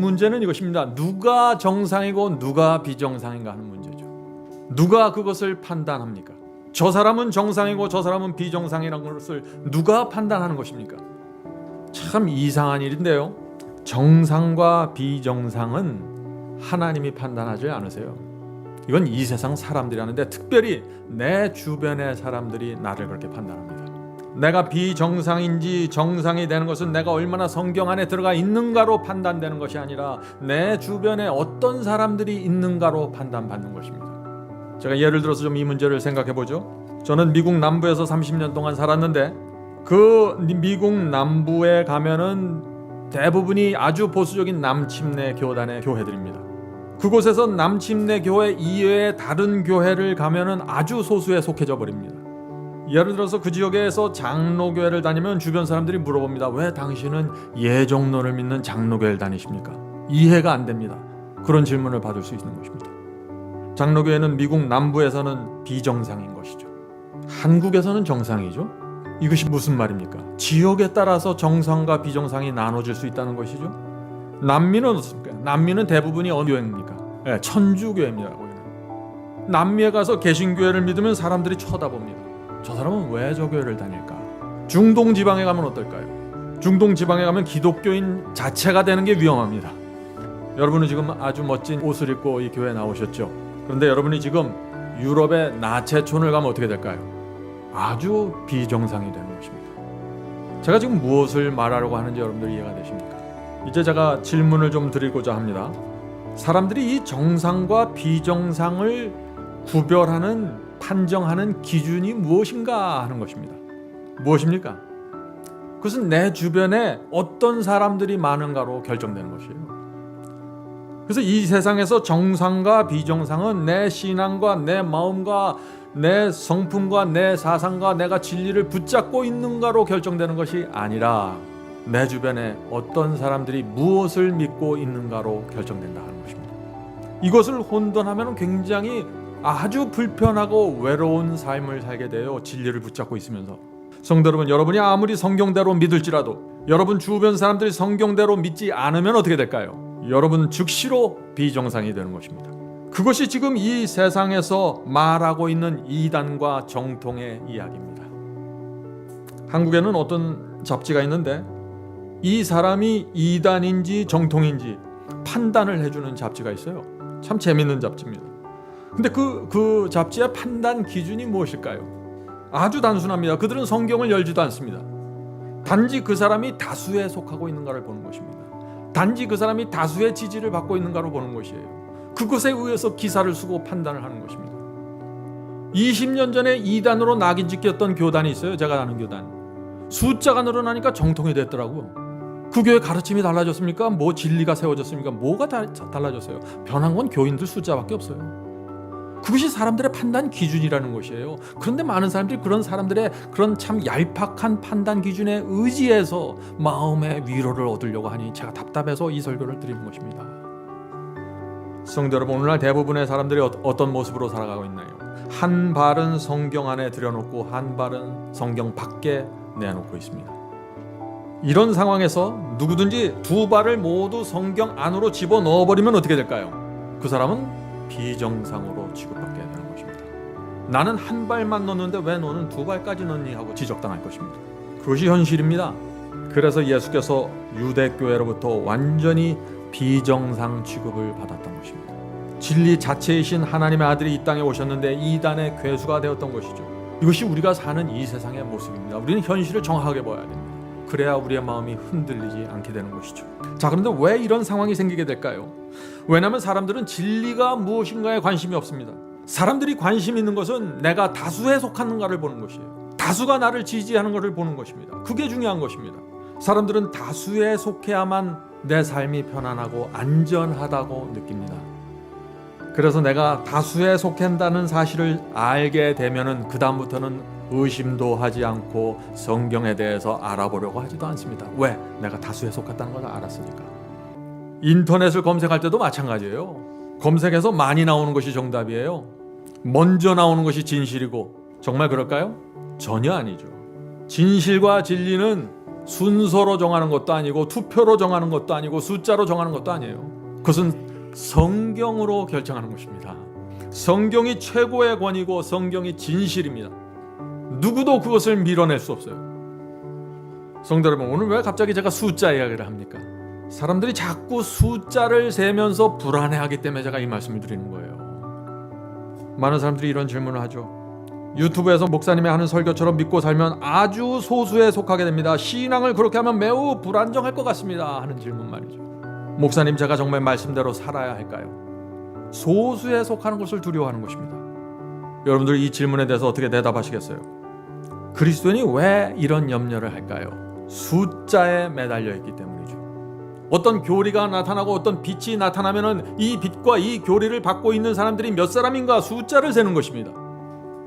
문제는 이것입니다. 누가 정상이고 누가 비정상인가 하는 문제죠. 누가 그것을 판단합니까? 저 사람은 정상이고 저 사람은 비정상이라는 것을 누가 판단하는 것입니까? 참 이상한 일인데요. 정상과 비정상은 하나님이 판단하지 않으세요. 이건 이 세상 사람들이 하는데, 특별히 내 주변의 사람들이 나를 그렇게 판단합니다. 내가 비정상인지 정상이 되는 것은 내가 얼마나 성경 안에 들어가 있는가로 판단되는 것이 아니라 내 주변에 어떤 사람들이 있는가로 판단받는 것입니다. 제가 예를 들어서 좀 이 문제를 생각해 보죠. 저는 미국 남부에서 30년 동안 살았는데, 그 미국 남부에 가면은 대부분이 아주 보수적인 남침내 교단의 교회들입니다. 그곳에서 남침내 교회 이외의 다른 교회를 가면은 아주 소수에 속해져 버립니다. 예를 들어서 그 지역에서 장로교회를 다니면 주변 사람들이 물어봅니다. 왜 당신은 예정론을 믿는 장로교회를 다니십니까? 이해가 안 됩니다. 그런 질문을 받을 수 있는 것입니다. 장로교회는 미국 남부에서는 비정상인 것이죠. 한국에서는 정상이죠. 이것이 무슨 말입니까? 지역에 따라서 정상과 비정상이 나눠질 수 있다는 것이죠. 남미는 어떻습니까? 남미는 대부분이 어느 교회입니까? 네, 천주교회입니다. 남미에 가서 개신교회를 믿으면 사람들이 쳐다봅니다. 저 사람은 왜 저 교회를 다닐까? 중동 지방에 가면 어떨까요? 중동 지방에 가면 기독교인 자체가 되는 게 위험합니다. 여러분은 지금 아주 멋진 옷을 입고 이 교회에 나오셨죠? 그런데 여러분이 지금 유럽의 나체촌을 가면 어떻게 될까요? 아주 비정상이 되는 것입니다. 제가 지금 무엇을 말하려고 하는지 여러분들 이해가 되십니까? 이제 제가 질문을 좀 드리고자 합니다. 사람들이 이 정상과 비정상을 구별하는, 판정하는 기준이 무엇인가 하는 것입니다. 무엇입니까? 그것은 내 주변에 어떤 사람들이 많은가로 결정되는 것이에요. 그래서 이 세상에서 정상과 비정상은 내 신앙과 내 마음과 내 성품과 내 사상과 내가 진리를 붙잡고 있는가로 결정되는 것이 아니라 내 주변에 어떤 사람들이 무엇을 믿고 있는가로 결정된다 하는 것입니다. 이것을 혼돈하면 굉장히 아주 불편하고 외로운 삶을 살게 돼요. 진리를 붙잡고 있으면서. 성도 여러분, 여러분이 아무리 성경대로 믿을지라도 여러분 주변 사람들이 성경대로 믿지 않으면 어떻게 될까요? 여러분 즉시로 비정상이 되는 것입니다. 그것이 지금 이 세상에서 말하고 있는 이단과 정통의 이야기입니다. 한국에는 어떤 잡지가 있는데 이 사람이 이단인지 정통인지 판단을 해주는 잡지가 있어요. 참 재밌는 잡지입니다. 근데 그 잡지의 판단 기준이 무엇일까요? 아주 단순합니다. 그들은 성경을 열지도 않습니다. 단지 그 사람이 다수에 속하고 있는가를 보는 것입니다. 단지 그 사람이 다수의 지지를 받고 있는가로 보는 것이에요. 그것에 의해서 기사를 쓰고 판단을 하는 것입니다. 20년 전에 이단으로 낙인 찍혔던 교단이 있어요. 제가 아는 교단. 숫자가 늘어나니까 정통이 됐더라고요. 그 교회 가르침이 달라졌습니까? 뭐 진리가 세워졌습니까? 뭐가 달라졌어요? 변한 건 교인들 숫자밖에 없어요. 그것이 사람들의 판단 기준이라는 것이에요. 그런데 많은 사람들이 그런 사람들의 그런 참 얄팍한 판단 기준에 의지해서 마음의 위로를 얻으려고 하니 제가 답답해서 이 설교를 드리는 것입니다. 성도 여러분, 오늘날 대부분의 사람들이 어떤 모습으로 살아가고 있나요? 한 발은 성경 안에 들여놓고 한 발은 성경 밖에 내놓고 있습니다. 이런 상황에서 누구든지 두 발을 모두 성경 안으로 집어넣어버리면 어떻게 될까요? 그 사람은 비정상으로 취급받게 되는 것입니다. 나는 한 발만 넣는데 왜 너는 두 발까지 넣니? 하고 지적당할 것입니다. 그것이 현실입니다. 그래서 예수께서 유대교회로부터 완전히 비정상 취급을 받았던 것입니다. 진리 자체이신 하나님의 아들이 이 땅에 오셨는데 이단의 괴수가 되었던 것이죠. 이것이 우리가 사는 이 세상의 모습입니다. 우리는 현실을 정확하게 봐야 됩니다. 그래야 우리의 마음이 흔들리지 않게 되는 것이죠. 자, 그런데 왜 이런 상황이 생기게 될까요? 왜냐하면 사람들은 진리가 무엇인가에 관심이 없습니다. 사람들이 관심 있는 것은 내가 다수에 속하는가를 보는 것이에요. 다수가 나를 지지하는 것을 보는 것입니다. 그게 중요한 것입니다. 사람들은 다수에 속해야만 내 삶이 편안하고 안전하다고 느낍니다. 그래서 내가 다수에 속한다는 사실을 알게 되면은 그 다음부터는 의심도 하지 않고 성경에 대해서 알아보려고 하지도 않습니다. 왜? 내가 다수에 속했다는 걸 알았으니까. 인터넷을 검색할 때도 마찬가지예요. 검색해서 많이 나오는 것이 정답이에요. 먼저 나오는 것이 진실이고 정말 그럴까요? 전혀 아니죠. 진실과 진리는 순서로 정하는 것도 아니고 투표로 정하는 것도 아니고 숫자로 정하는 것도 아니에요. 그것은 성경으로 결정하는 것입니다. 성경이 최고의 권위고 성경이 진실입니다. 누구도 그것을 밀어낼 수 없어요. 성도 여러분, 오늘 왜 갑자기 제가 숫자 이야기를 합니까? 사람들이 자꾸 숫자를 세면서 불안해하기 때문에 제가 이 말씀을 드리는 거예요. 많은 사람들이 이런 질문을 하죠. 유튜브에서 목사님이 하는 설교처럼 믿고 살면 아주 소수에 속하게 됩니다. 신앙을 그렇게 하면 매우 불안정할 것 같습니다. 하는 질문 말이죠. 목사님, 제가 정말 말씀대로 살아야 할까요? 소수에 속하는 것을 두려워하는 것입니다. 여러분들 이 질문에 대해서 어떻게 대답하시겠어요? 그리스도인이 왜 이런 염려를 할까요? 숫자에 매달려 있기 때문이죠. 어떤 교리가 나타나고 어떤 빛이 나타나면은 이 빛과 이 교리를 받고 있는 사람들이 몇 사람인가 숫자를 세는 것입니다.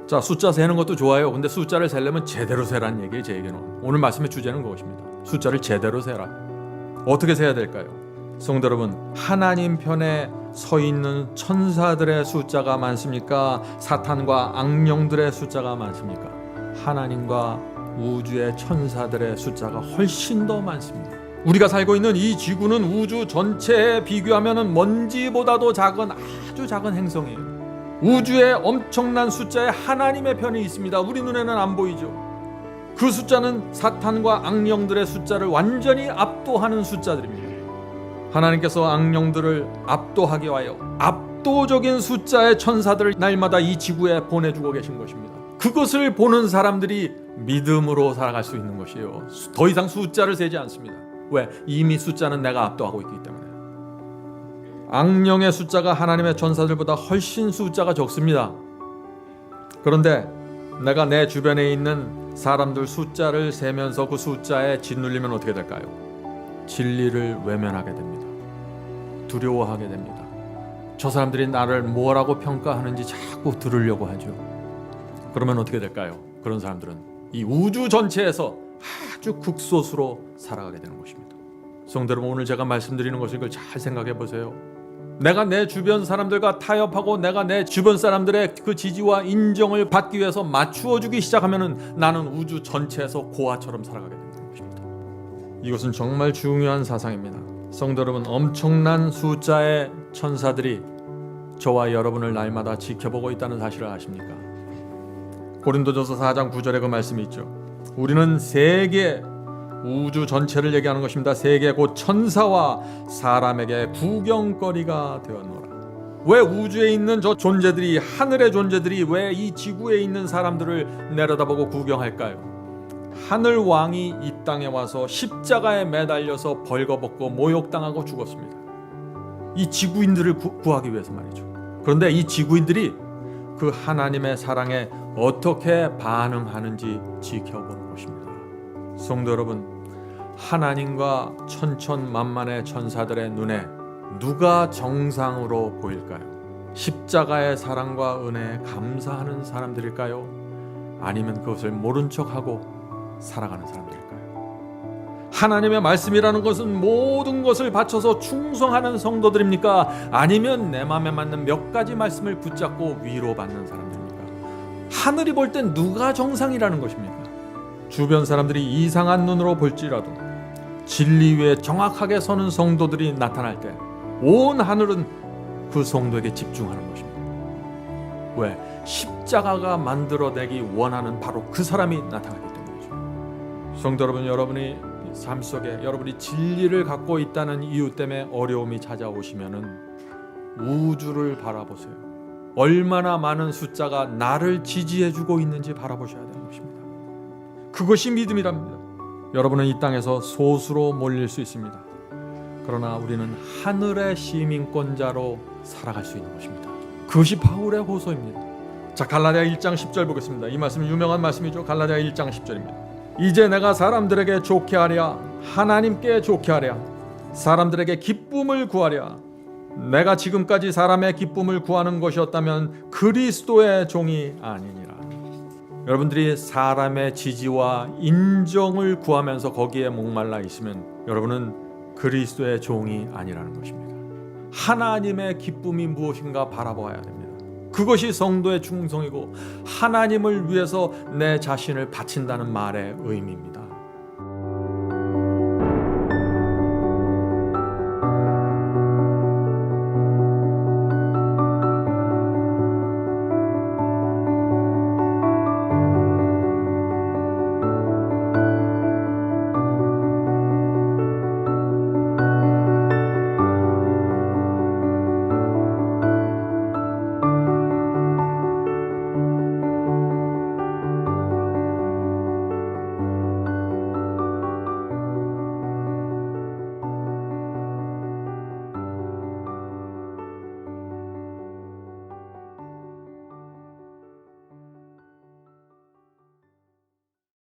자, 숫자 세는 것도 좋아요. 근데 숫자를 세려면 제대로 세라는 얘기예요. 제 얘기는 오늘 말씀의 주제는 그것입니다. 숫자를 제대로 세라. 어떻게 세야 될까요? 성도 여러분, 하나님 편에 서 있는 천사들의 숫자가 많습니까? 사탄과 악령들의 숫자가 많습니까? 하나님과 우주의 천사들의 숫자가 훨씬 더 많습니다. 우리가 살고 있는 이 지구는 우주 전체에 비교하면 먼지보다도 작은 아주 작은 행성이에요. 우주의 엄청난 숫자에 하나님의 편이 있습니다. 우리 눈에는 안 보이죠. 그 숫자는 사탄과 악령들의 숫자를 완전히 압도하는 숫자들입니다. 하나님께서 악령들을 압도하기 위하여 압도적인 숫자의 천사들을 날마다 이 지구에 보내주고 계신 것입니다. 그것을 보는 사람들이 믿음으로 살아갈 수 있는 것이에요. 더 이상 숫자를 세지 않습니다. 왜? 이미 숫자는 내가 압도하고 있기 때문에. 악령의 숫자가 하나님의 천사들보다 훨씬 숫자가 적습니다. 그런데 내가 내 주변에 있는 사람들 숫자를 세면서 그 숫자에 짓눌리면 어떻게 될까요? 진리를 외면하게 됩니다. 두려워하게 됩니다. 저 사람들이 나를 뭐라고 평가하는지 자꾸 들으려고 하죠. 그러면 어떻게 될까요? 그런 사람들은 이 우주 전체에서 아주 극소수로 살아가게 되는 것입니다. 성도 여러분, 오늘 제가 말씀드리는 것을 이걸 잘 생각해 보세요. 내가 내 주변 사람들과 타협하고 내가 내 주변 사람들의 그 지지와 인정을 받기 위해서 맞추어주기 시작하면 나는 우주 전체에서 고아처럼 살아가게 되는 것입니다. 이것은 정말 중요한 사상입니다. 성도 여러분, 엄청난 숫자의 천사들이 저와 여러분을 날마다 지켜보고 있다는 사실을 아십니까? 고린도전서 4장 9절에 그 말씀이 있죠. 우리는 세계, 우주 전체를 얘기하는 것입니다. 세계 곧 천사와 사람에게 구경거리가 되었노라. 왜 우주에 있는 저 존재들이, 하늘의 존재들이 왜 이 지구에 있는 사람들을 내려다보고 구경할까요? 하늘 왕이 이 땅에 와서 십자가에 매달려서 벌거벗고 모욕당하고 죽었습니다. 이 지구인들을 구하기 위해서 말이죠. 그런데 이 지구인들이 그 하나님의 사랑에 어떻게 반응하는지 지켜보는 것입니다. 성도 여러분, 하나님과 천천만만의 천사들의 눈에 누가 정상으로 보일까요? 십자가의 사랑과 은혜에 감사하는 사람들일까요? 아니면 그것을 모른 척하고 살아가는 사람들일까요? 하나님의 말씀이라는 것은 모든 것을 바쳐서 충성하는 성도들입니까? 아니면 내 마음에 맞는 몇 가지 말씀을 붙잡고 위로받는 사람들입니까? 하늘이 볼 땐 누가 정상이라는 것입니까? 주변 사람들이 이상한 눈으로 볼지라도 진리 위에 정확하게 서는 성도들이 나타날 때 온 하늘은 그 성도에게 집중하는 것입니다. 왜? 십자가가 만들어내기 원하는 바로 그 사람이 나타나기 때문이죠. 성도 여러분, 여러분이 삶 속에 여러분이 진리를 갖고 있다는 이유 때문에 어려움이 찾아오시면은 우주를 바라보세요. 얼마나 많은 숫자가 나를 지지해주고 있는지 바라보셔야 되는 것입니다. 그것이 믿음이랍니다. 여러분은 이 땅에서 소수로 몰릴 수 있습니다. 그러나 우리는 하늘의 시민권자로 살아갈 수 있는 것입니다. 그것이 바울의 호소입니다. 자, 갈라디아 1장 10절 보겠습니다. 이 말씀은 유명한 말씀이죠. 갈라디아 1장 10절입니다. 이제 내가 사람들에게 좋게 하랴, 하나님께 좋게 하랴, 사람들에게 기쁨을 구하랴. 내가 지금까지 사람의 기쁨을 구하는 것이었다면 그리스도의 종이 아니니라. 여러분들이 사람의 지지와 인정을 구하면서 거기에 목말라 있으면 여러분은 그리스도의 종이 아니라는 것입니다. 하나님의 기쁨이 무엇인가 바라봐야 됩니다. 그것이 성도의 충성이고 하나님을 위해서 내 자신을 바친다는 말의 의미입니다.